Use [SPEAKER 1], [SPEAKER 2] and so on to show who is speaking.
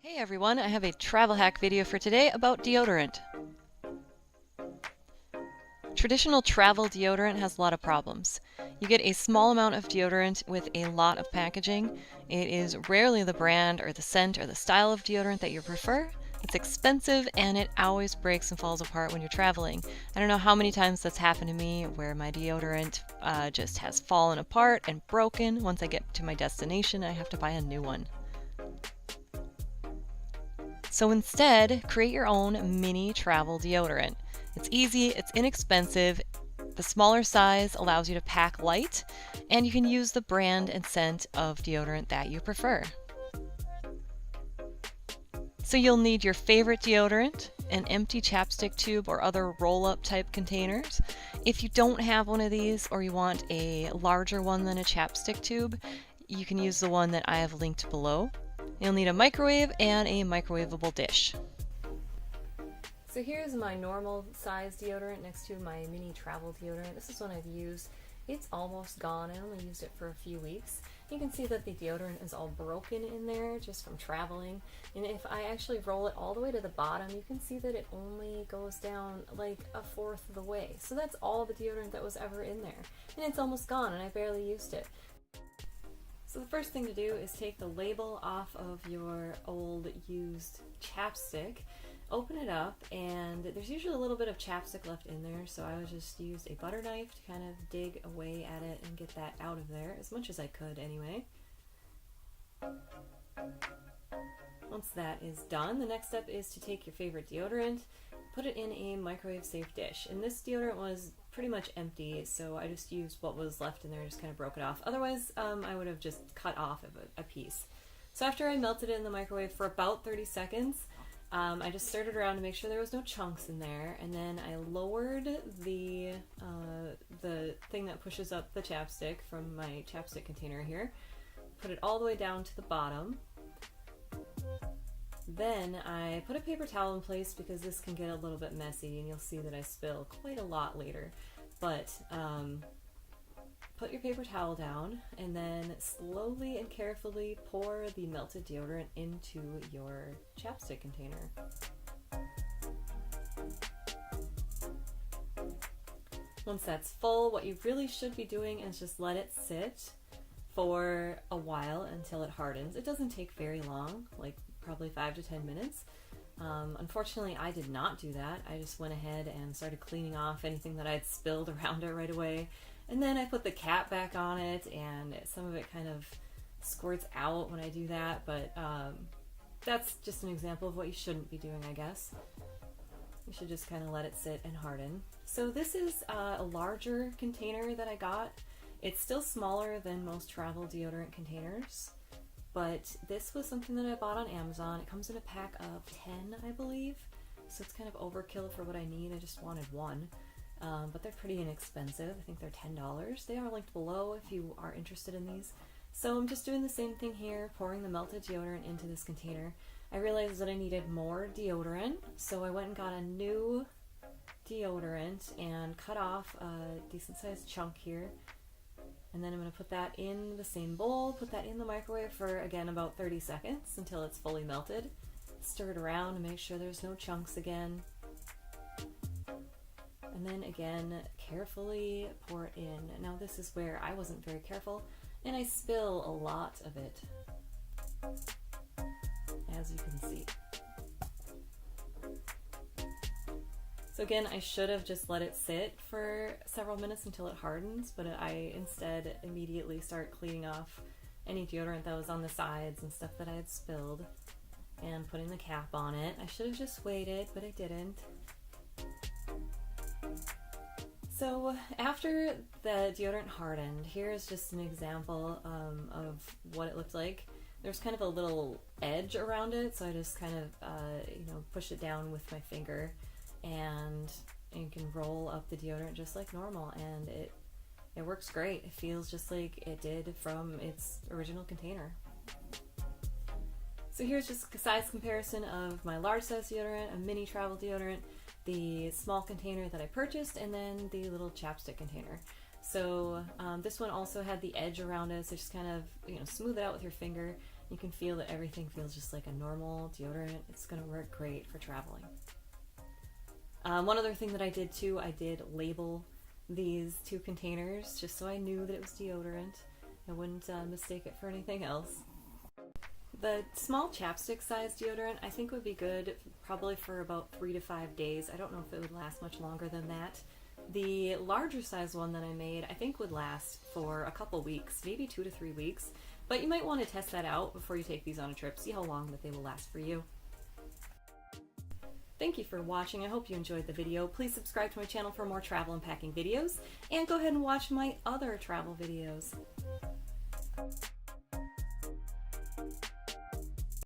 [SPEAKER 1] Hey everyone, I have a travel hack video for today about deodorant. Traditional travel deodorant has a lot of problems. You get a small amount of deodorant with a lot of packaging. It is rarely the brand or the scent or the style of deodorant that you prefer. It's expensive and it always breaks and falls apart when you're traveling. I don't know how many times that's happened to me where my deodorant just has fallen apart and broken. Once I get to my destination, I have to buy a new one. So instead, create your own mini travel deodorant. It's easy, it's inexpensive, the smaller size allows you to pack light, and you can use the brand and scent of deodorant that you prefer. So you'll need your favorite deodorant, an empty chapstick tube or other roll-up type containers. If you don't have one of these or you want a larger one than a chapstick tube, you can use the one that I have linked below. You'll need a microwave and a microwavable dish. So here's my normal size deodorant next to my mini travel deodorant. This is one I've used. It's almost gone. I only used it for a few weeks. You can see that the deodorant is all broken in there just from traveling. And if I actually roll it all the way to the bottom, you can see that it only goes down like a fourth of the way. So that's all the deodorant that was ever in there. And it's almost gone and I barely used it. So the first thing to do is take the label off of your old used chapstick, open it up, and there's usually a little bit of chapstick left in there, so I would just use a butter knife to kind of dig away at it and get that out of there, as much as I could anyway. Once that is done, the next step is to take your favorite deodorant, put it in a microwave safe dish. And this deodorant was pretty much empty, so I just used what was left in there and just kind of broke it off. Otherwise, I would have just cut off a piece. So after I melted it in the microwave for about 30 seconds, I just stirred it around to make sure there was no chunks in there, and then I lowered the thing that pushes up the chapstick from my chapstick container here, put it all the way down to the bottom. Then I put a paper towel in place because this can get a little bit messy and you'll see that I spill quite a lot later. But put your paper towel down and then slowly and carefully pour the melted deodorant into your chapstick container. Once that's full, what you really should be doing is just let it sit for a while until it hardens. It doesn't take very long, like probably 5 to 10 minutes. Unfortunately, I did not do that. I just went ahead and started cleaning off anything that I'd spilled around it right away. And then I put the cap back on it, and some of it kind of squirts out when I do that, but that's just an example of what you shouldn't be doing, I guess. You should just kind of let it sit and harden. So this is a larger container that I got. It's still smaller than most travel deodorant containers, but this was something that I bought on Amazon. It comes in a pack of 10, I believe, so it's kind of overkill for what I need. I just wanted one, but they're pretty inexpensive. I think they're $10. They are linked below if you are interested in these. So I'm just doing the same thing here, pouring the melted deodorant into this container. I realized that I needed more deodorant, so I went and got a new deodorant and cut off a decent sized chunk here. And then I'm going to put that in the same bowl, put that in the microwave for, again, about 30 seconds until it's fully melted. Stir it around to make sure there's no chunks again. And then again, carefully pour it in. Now this is where I wasn't very careful, and I spill a lot of it, as you can see. So again, I should have just let it sit for several minutes until it hardens, but I instead immediately start cleaning off any deodorant that was on the sides and stuff that I had spilled and putting the cap on it. I should have just waited, but I didn't. So after the deodorant hardened, here's just an example of what it looked like. There's kind of a little edge around it, so I just kind of push it down with my finger. And you can roll up the deodorant just like normal, and it works great. It feels just like it did from its original container. So here's just a size comparison of my large size deodorant, a mini travel deodorant, the small container that I purchased, and then the little chapstick container. So this one also had the edge around it, so just kind of smooth it out with your finger. You can feel that everything feels just like a normal deodorant. It's going to work great for traveling. One other thing that I did too, I did label these 2 containers just so I knew that it was deodorant. I wouldn't mistake it for anything else. The small chapstick size deodorant I think would be good probably for about 3 to 5 days. I don't know if it would last much longer than that. The larger size one that I made I think would last for a couple weeks, maybe 2 to 3 weeks. But you might want to test that out before you take these on a trip, see how long that they will last for you. Thank you for watching. I hope you enjoyed the video. Please subscribe to my channel for more travel and packing videos, and go ahead and watch my other travel videos.